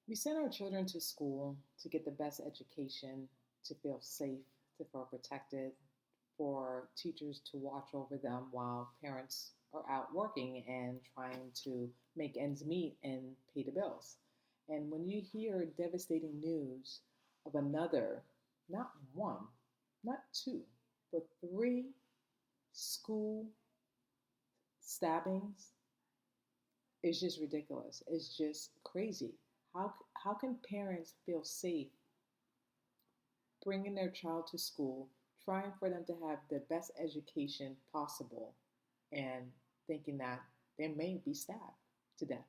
We send our children to school to get the best education, to feel safe, to feel protected, for teachers to watch over them while parents are out working and trying to make ends meet and pay the bills. And when you hear devastating news of another, not one, not two, but three school stabbings, it's just ridiculous. It's just crazy. How can parents feel safe bringing their child to school, trying for them to have the best education possible, and thinking that they may be stabbed to death?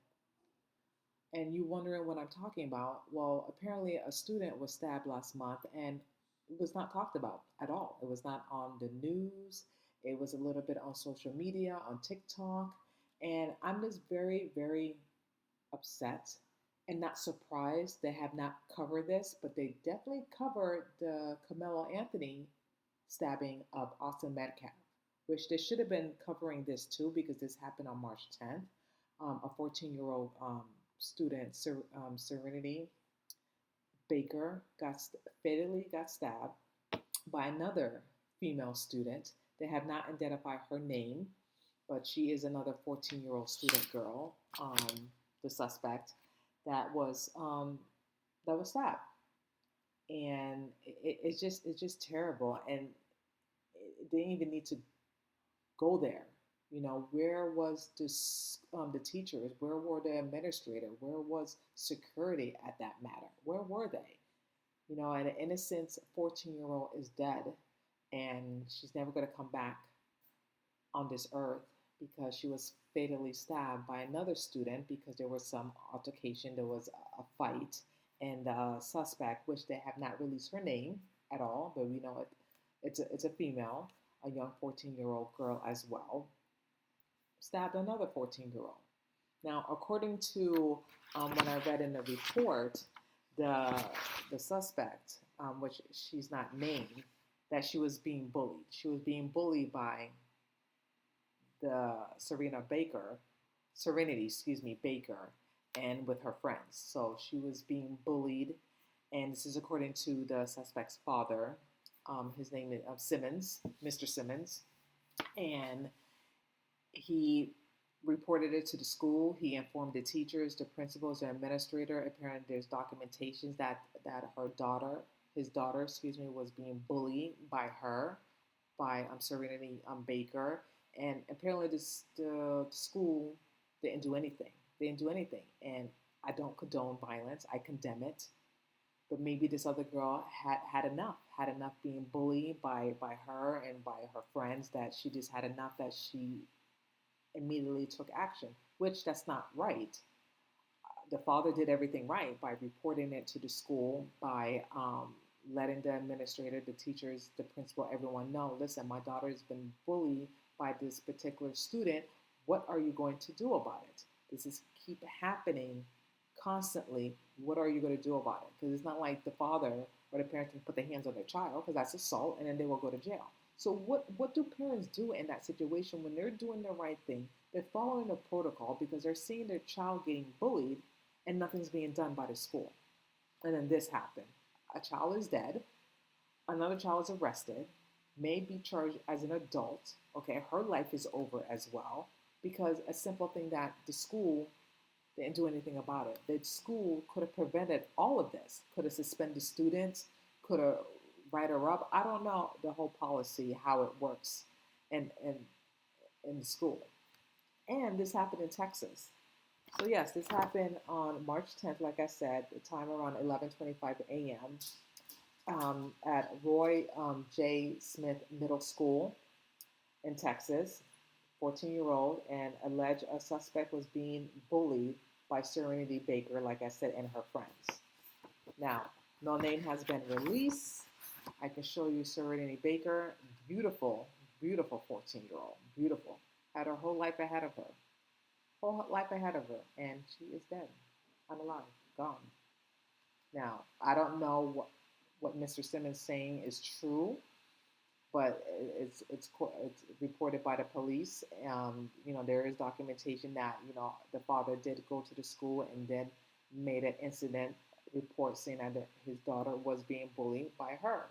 And you wondering what I'm talking about? Well, apparently a student was stabbed last month and it was not talked about at all. It was not on the news. It was a little bit on social media, on TikTok. And I'm just very, very upset and not surprised they have not covered this, but they definitely covered the Carmelo Anthony stabbing of Austin Metcalf, which they should have been covering this too because this happened on March 10th. A 14-year-old student, Serenity Baker, fatally got stabbed by another female student. They have not identified her name, but she is another 14-year-old student girl, the suspect that was stabbed, and it's just terrible, and it didn't even need to go there. You know, where was the teachers? Where were the administrator? Where was security at that matter? Where were they? You know, and an innocent 14-year-old is dead, and she's never going to come back on this earth because she was fatally stabbed by another student because there was some altercation, there was a fight, and the suspect, which they have not released her name at all, but we know it's a female, a young 14-year-old girl as well, stabbed another 14-year-old. Now, according to what I read in the report, the the suspect, which she's not named, that she was being bullied. She was being bullied by the Serenity, excuse me, Baker, and with her friends. So she was being bullied, and this is according to the suspect's father. His name is Simmons, Mr. Simmons, and he reported it to the school. He informed the teachers, the principals, the administrator. Apparently, there's documentations that his daughter, excuse me, was being bullied by her, by Serenity Baker, and apparently the school didn't do anything. They didn't do anything, and I don't condone violence. I condemn it, but maybe this other girl had enough being bullied by her and by her friends, that she just had enough that she immediately took action, which that's not right. The father did everything right by reporting it to the school, by letting the administrator, the teachers, the principal, everyone know, listen, my daughter has been bullied by this particular student. What are you going to do about it? This is keep happening constantly. What are you going to do about it? Because it's not like the father or the parents can put their hands on their child, because that's assault, and then they will go to jail. So what do parents do in that situation when they're doing the right thing? They're following the protocol because they're seeing their child getting bullied and nothing's being done by the school. And then this happened. A child is dead. Another child is arrested, may be charged as an adult. Okay, her life is over as well because a simple thing that the school didn't do anything about it. The school could have prevented all of this. Could have suspended students. Could have write her up. I don't know the whole policy, how it works in the school. And this happened in Texas. So yes, this happened on March 10th, like I said, the time around 11:25 a.m. At Roy J. Smith Middle School in Texas. 14-year-old, and alleged a suspect was being bullied by Serenity Baker, like I said, and her friends. Now, no name has been released. I can show you Serenity Baker, beautiful, beautiful 14-year-old, beautiful. Had her whole life ahead of her, and she is dead, unalive, gone. Now, I don't know what Mr. Simmons is saying is true, but it's reported by the police. You know, there is documentation that, you know, the father did go to the school and then made an incident report saying that his daughter was being bullied by her.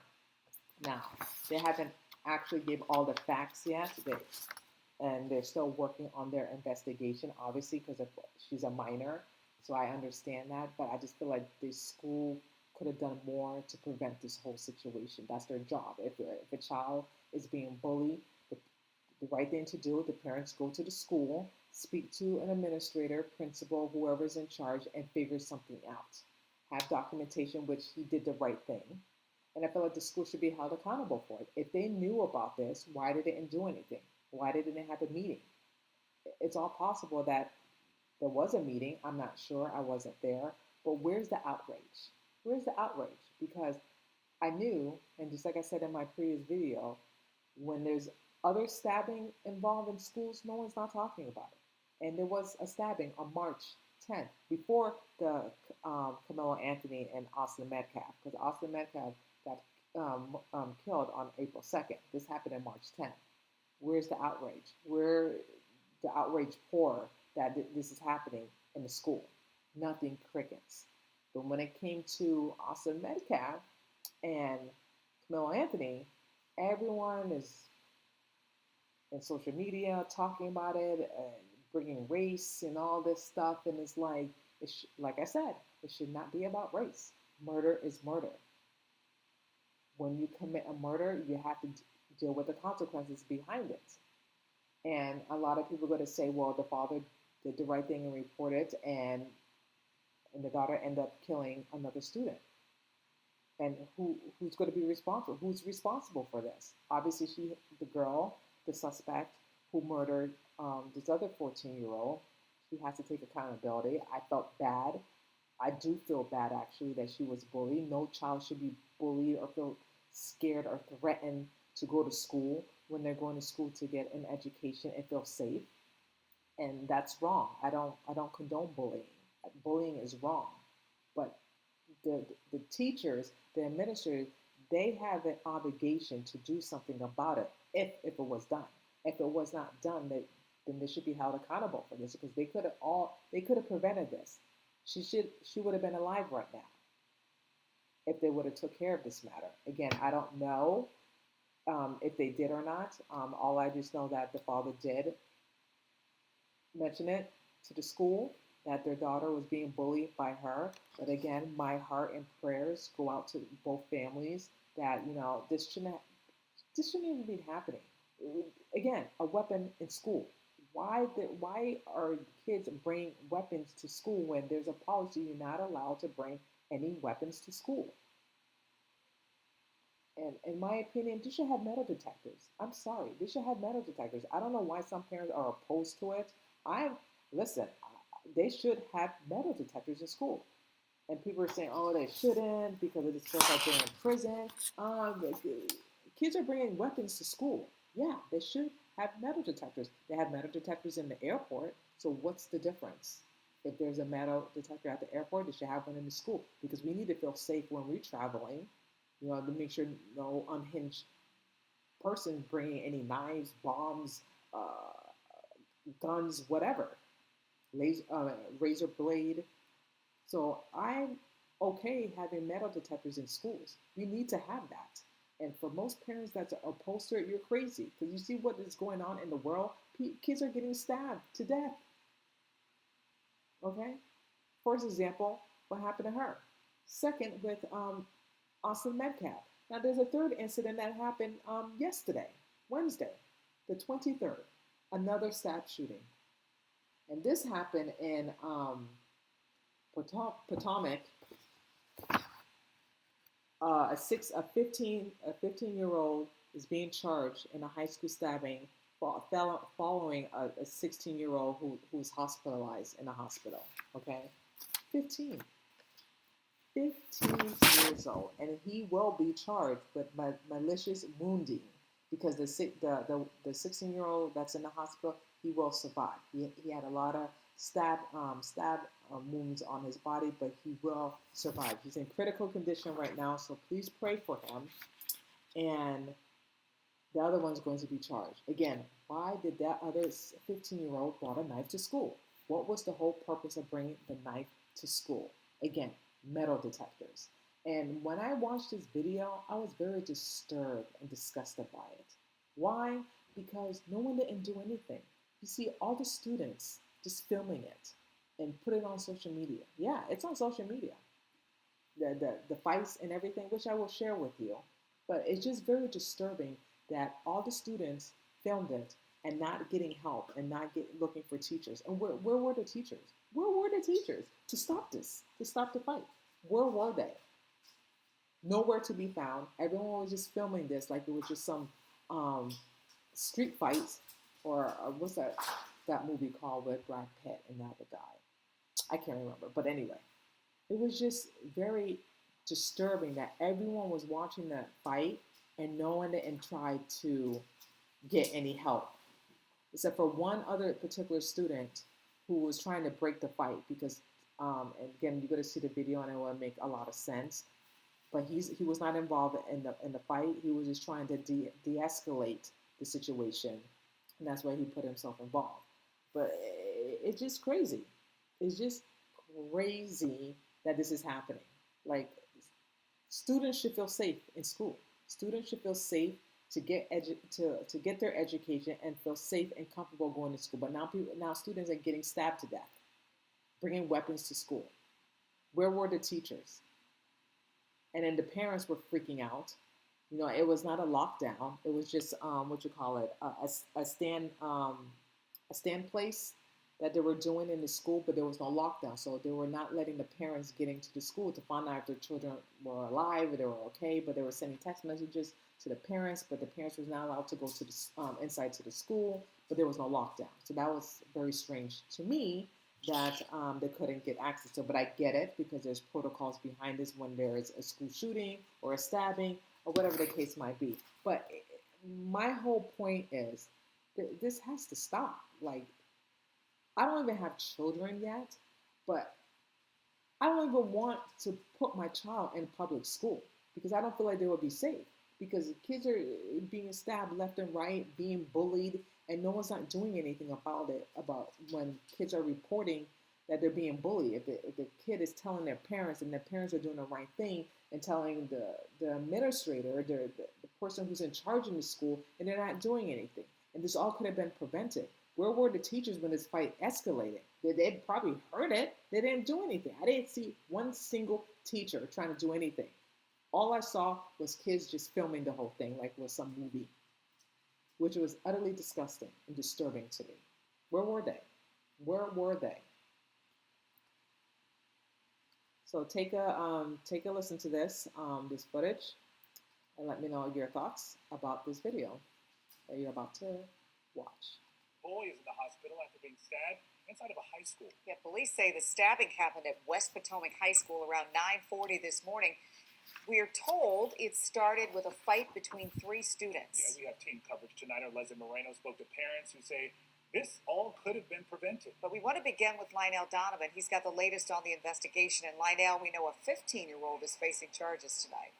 Now, they haven't actually gave all the facts yet, and they're still working on their investigation, obviously, because she's a minor. So I understand that, but I just feel like the school could have done more to prevent this whole situation. That's their job. If a child is being bullied, the right thing to do, the parents go to the school, speak to an administrator, principal, whoever's in charge, and figure something out. Have documentation, which he did the right thing. And I feel like the school should be held accountable for it. If they knew about this, why did they didn't do anything? Why didn't they have a meeting? It's all possible that there was a meeting. I'm not sure. I wasn't there. But where's the outrage? Where's the outrage? Because I knew, and just like I said in my previous video, when there's other stabbing involved in schools, no one's not talking about it. And there was a stabbing on March 10th, before the Carmelo Anthony and Austin Metcalf, because Austin Metcalf got killed on April 2nd. This happened in March 10th. Where's the outrage? Where the outrage pour that this is happening in the school? Nothing, crickets. But when it came to Austin Metcalf and Carmelo Anthony, everyone is in social media talking about it, bringing race and all this stuff, and it's like, like I said, it should not be about race. Murder is murder. When you commit a murder, you have to deal with the consequences behind it. And a lot of people are going to say, well, the father did the right thing and reported, and the daughter ended up killing another student. And who's going to be responsible? Who's responsible for this? Obviously, the girl, the suspect who murdered this other 14-year-old, she has to take accountability. I felt bad. I do feel bad, actually, that she was bullied. No child should be bullied or feel scared or threatened to go to school when they're going to school to get an education and feel safe. And that's wrong. I don't condone bullying. Bullying is wrong. But the teachers, the administrators, they have an obligation to do something about it if it was done. If it was not done, then they should be held accountable for this, because they could have prevented this. She would have been alive right now if they would have took care of this matter. Again, I don't know if they did or not. All I just know that the father did mention it to the school, that their daughter was being bullied by her. But again, my heart and prayers go out to both families, that this shouldn't even be happening. Again, a weapon in school. Why are kids bringing weapons to school when there's a policy you're not allowed to bring any weapons to school? And in my opinion, they should have metal detectors. I'm sorry, they should have metal detectors. I don't know why some parents are opposed to it. Listen, they should have metal detectors in school. And people are saying, oh, they shouldn't because it feels like they're in prison. Kids are bringing weapons to school. Yeah, they should have metal detectors. They have metal detectors in the airport. So what's the difference? If there's a metal detector at the airport, they should have one in the school, because we need to feel safe when we're traveling. To make sure no unhinged person bringing any knives, bombs, guns, whatever, razor blade. So I'm okay having metal detectors in schools. We need to have that. And for most parents that's opposed to it, you're crazy, because you see what is going on in the world. Kids are getting stabbed to death. Okay? First example, what happened to her. Second, with Austin Metcalf. Now, there's a third incident that happened yesterday, Wednesday, the 23rd. Another stab shooting. And this happened in Potomac. A 15-year-old is being charged in a high school stabbing following a 16-year-old who's hospitalized in a hospital. Okay, 15 years old, and he will be charged with malicious wounding, because the 16-year-old that's in the hospital, he will survive. He had a lot of stab wounds on his body, but he will survive. He's in critical condition right now, so please pray for him. And the other one's going to be charged. Again, why did that other 15-year-old brought a knife to school? What was the whole purpose of bringing the knife to school? Again, metal detectors. And when I watched this video, I was very disturbed and disgusted by it. Why? Because no one didn't do anything. You see all the students just filming it and put it on social media. Yeah, it's on social media. The fights and everything, which I will share with you. But it's just very disturbing that all the students filmed it and not getting help and not looking for teachers. And where were the teachers? Where were the teachers to stop this, to stop the fight? Where were they? Nowhere to be found. Everyone was just filming this like it was just some street fights or what's that movie called with Brad Pitt and the other guy? I can't remember. But anyway, it was just very disturbing that everyone was watching that fight and no one didn't try to get any help, except for one other particular student who was trying to break the fight because, and again, you're going to see the video and it will make a lot of sense. But he was not involved in the fight. He was just trying to de-escalate the situation, and that's why he put himself involved. But it's just crazy. It's just crazy that this is happening. Like, students should feel safe in school. Students should feel safe to get to get their education and feel safe and comfortable going to school. But now students are getting stabbed to death, bringing weapons to school. Where were the teachers? And then the parents were freaking out. You know, it was not a lockdown. It was just a stand place that they were doing in the school, but there was no lockdown. So they were not letting the parents get into the school to find out if their children were alive or they were okay, but they were sending text messages to the parents, but the parents was not allowed to go to the inside to the school, but there was no lockdown. So that was very strange to me that they couldn't get access to. But I get it because there's protocols behind this when there is a school shooting or a stabbing or whatever the case might be. But my whole point is this has to stop. Like, I don't even have children yet, but I don't even want to put my child in public school because I don't feel like they will be safe because kids are being stabbed left and right, being bullied, and no one's not doing anything about it, about when kids are reporting that they're being bullied. If the kid is telling their parents and their parents are doing the right thing and telling the administrator, the person who's in charge in the school, and they're not doing anything. And this all could have been prevented. Where were the teachers when this fight escalated? They probably heard it. They didn't do anything. I didn't see one single teacher trying to do anything. All I saw was kids just filming the whole thing like it was some movie, which was utterly disgusting and disturbing to me. Where were they? Where were they? So take a listen to this footage, and let me know your thoughts about this video that you're about to watch. Boy is in the hospital after being stabbed inside of a high school. Yeah, police say the stabbing happened at West Potomac High School around 9:40 this morning. We are told it started with a fight between three students. Yeah, we have team coverage tonight. Our Leslie Moreno spoke to parents who say this all could have been prevented. But we want to begin with Lionel Donovan. He's got the latest on the investigation. And Lionel, we know a 15-year-old is facing charges tonight.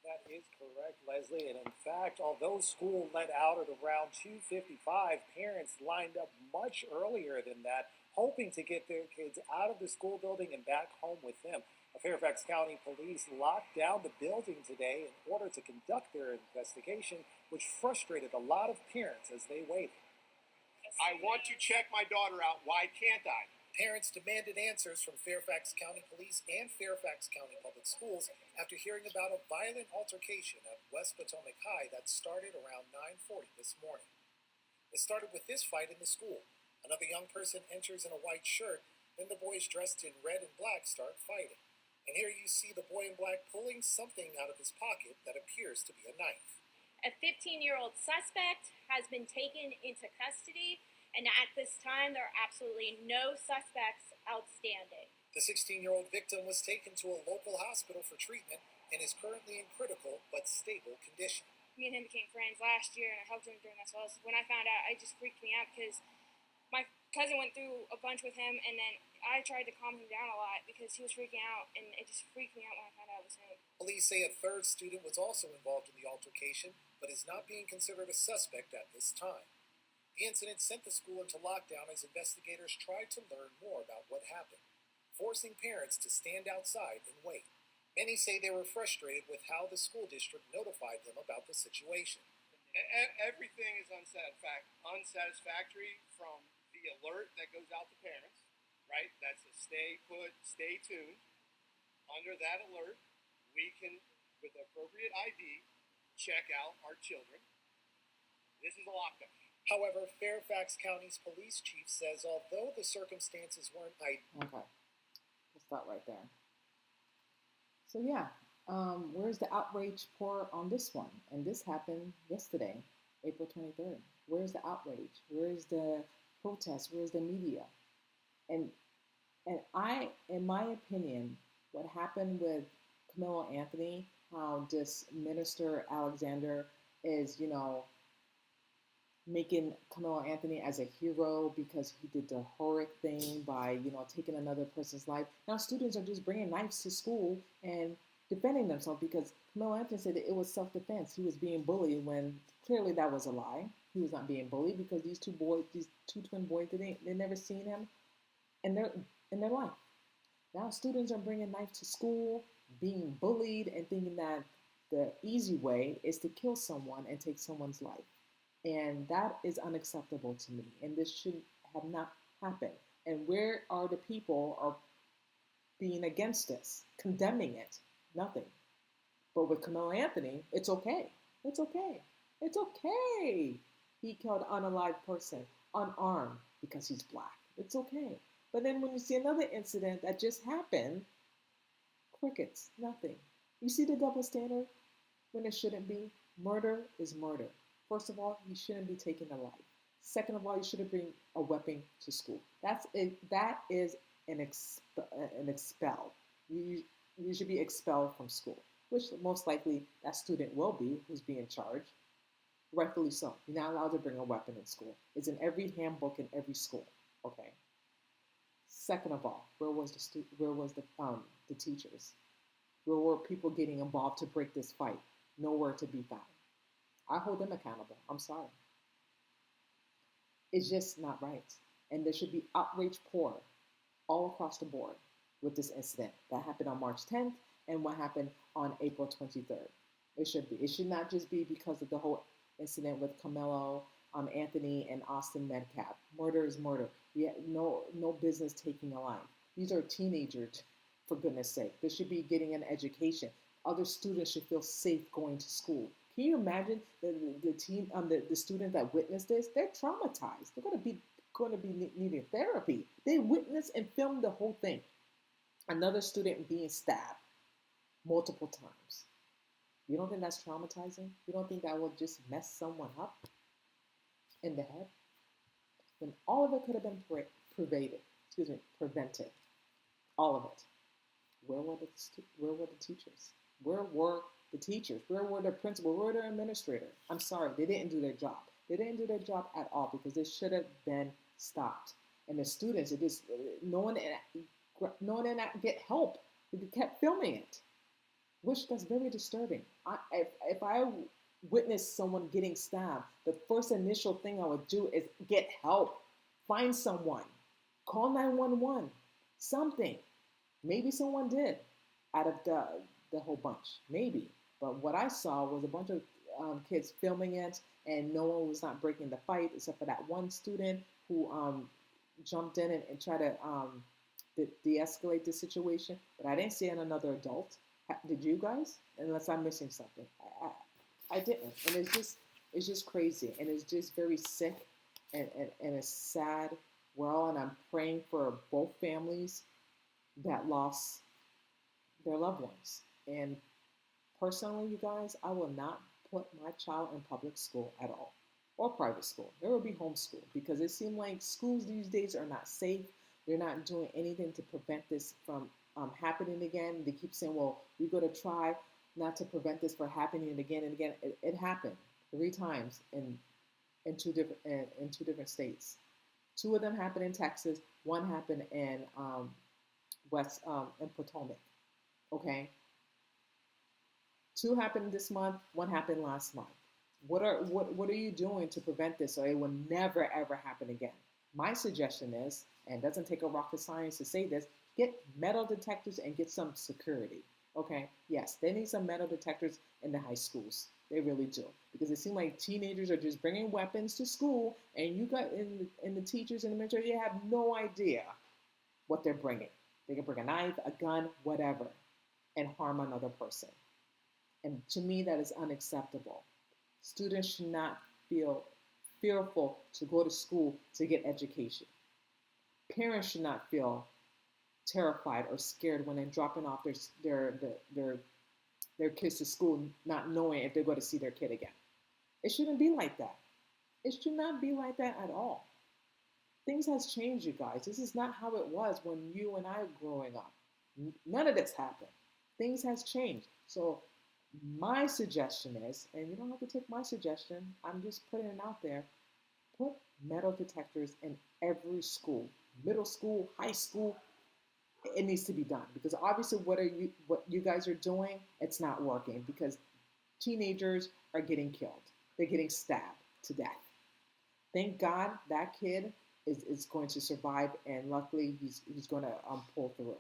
That is correct, Leslie. And in fact, although school let out at around 2:55, parents lined up much earlier than that, hoping to get their kids out of the school building and back home with them. Fairfax County police locked down the building today in order to conduct their investigation, which frustrated a lot of parents as they waited. I want to check my daughter out. Why can't I? Parents demanded answers from Fairfax County Police and Fairfax County Public Schools after hearing about a violent altercation at West Potomac High that started around 9:40 this morning. It started with this fight in the school. Another young person enters in a white shirt, then the boys dressed in red and black start fighting. And here you see the boy in black pulling something out of his pocket that appears to be a knife. A 15-year-old suspect has been taken into custody, and at this time, there are absolutely no suspects outstanding. The 16-year-old victim was taken to a local hospital for treatment and is currently in critical but stable condition. Me and him became friends last year, and I helped him during that. So when I found out, it just freaked me out because my cousin went through a bunch with him, and then I tried to calm him down a lot because he was freaking out, and it just freaked me out when I found out it was him. Police say a third student was also involved in the altercation, but is not being considered a suspect at this time. The incident sent the school into lockdown as investigators tried to learn more about what happened, forcing parents to stand outside and wait. Many say they were frustrated with how the school district notified them about the situation. Everything is unsatisfactory from the alert that goes out to parents, right? That's a stay put, stay tuned. Under that alert, we can, with appropriate ID, check out our children. This is a lockdown. However, Fairfax County's police chief says although the circumstances weren't ideal. Okay, we'll stop right there. So yeah, where's the outrage pour on this one? And this happened yesterday, April 23rd. Where's the outrage? Where's the protest? Where's the media? And in my opinion, what happened with Camilo Anthony, how this minister Alexander is, making Camilo Anthony as a hero because he did the horrific thing by, taking another person's life. Now students are just bringing knives to school and defending themselves because Camilo Anthony said that it was self-defense. He was being bullied when clearly that was a lie. He was not being bullied because these two twin boys, they never seen him in their life. Now students are bringing knives to school, being bullied, and thinking that the easy way is to kill someone and take someone's life. And that is unacceptable to me. And this should have not happened. And where are the people are being against this, condemning it? Nothing. But with Camilo Anthony, it's okay. It's okay. It's okay. He killed an unalive person, unarmed, because he's black. It's okay. But then when you see another incident that just happened, crickets, nothing. You see the double standard when it shouldn't be? Murder is murder. First of all, you shouldn't be taking a life. Second of all, you shouldn't bring a weapon to school. That is an expel. You should be expelled from school, which most likely that student will be who's being charged. Rightfully so. You're not allowed to bring a weapon in school. It's in every handbook in every school. Okay. Second of all, where was the teachers? Where were people getting involved to break this fight? Nowhere to be found. I hold them accountable. I'm sorry. It's just not right. And there should be outrage pour all across the board with this incident that happened on March 10th and what happened on April 23rd. It should be. It should not just be because of the whole incident with Camilo Anthony and Austin Metcalf. Murder is murder. We have no business taking a life. These are teenagers, for goodness sake. They should be getting an education. Other students should feel safe going to school. Can you imagine the students that witnessed this? They're traumatized. They're going to be needing therapy. They witnessed and filmed the whole thing. Another student being stabbed multiple times. You don't think that's traumatizing? You don't think that will just mess someone up in the head? When all of it could have been prevented. All of it. Where were the teachers? Where were the teachers? Where were the principal? Where were the administrator? I'm sorry, they didn't do their job. They didn't do their job at all because they should have been stopped. And the students, no one did not get help. They kept filming it, which that's very disturbing. If I witnessed someone getting stabbed, the first initial thing I would do is get help. Find someone. Call 911. Something. Maybe someone did out of the whole bunch. Maybe. But what I saw was a bunch of kids filming it, and no one was not breaking the fight except for that one student who jumped in and tried to de-escalate the situation. But I didn't see another adult. Did you guys? Unless I'm missing something. I didn't. And it's just crazy. And it's just very sick and it's sad. And I'm praying for both families that lost their loved ones. And personally, you guys, I will not put my child in public school at all, or private school. There will be homeschool because it seems like schools these days are not safe. They're not doing anything to prevent this from happening again. They keep saying, well, we're going to try not to prevent this from happening again and again. It happened 3 times in two different states. 2 of them happened in Texas. 1 happened in West Potomac. Okay. 2 happened this month. 1 happened last month. What are you doing to prevent this so it will never ever happen again? My suggestion is, and it doesn't take a rocket science to say this, get metal detectors and get some security. Okay, yes, they need some metal detectors in the high schools. They really do, because it seems like teenagers are just bringing weapons to school, and you got in the teachers in the military, they have no idea what they're bringing. They can bring a knife, a gun, whatever, and harm another person. And to me, that is unacceptable. Students should not feel fearful to go to school to get education. Parents should not feel terrified or scared when they're dropping off their their kids to school, not knowing if they're going to see their kid again. It shouldn't be like that. It should not be like that at all. Things has changed, you guys. This is not how it was when you and I were growing up. None of this happened. Things has changed. So my suggestion is, and you don't have to take my suggestion, I'm just putting it out there, put metal detectors in every school, middle school, high school. It needs to be done, because obviously what you guys are doing, it's not working, because teenagers are getting killed. They're getting stabbed to death. Thank God that kid is going to survive, and luckily he's going to pull through.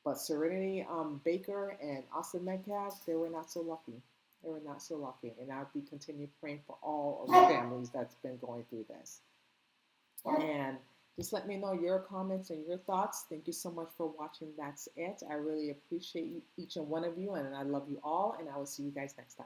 But Serenity Baker and Austin Metcalf, they were not so lucky. They were not so lucky. And I'll be continue praying for all of the families that's been going through this. And just let me know your comments and your thoughts. Thank you so much for watching. That's it. I really appreciate each and one of you, and I love you all, and I will see you guys next time.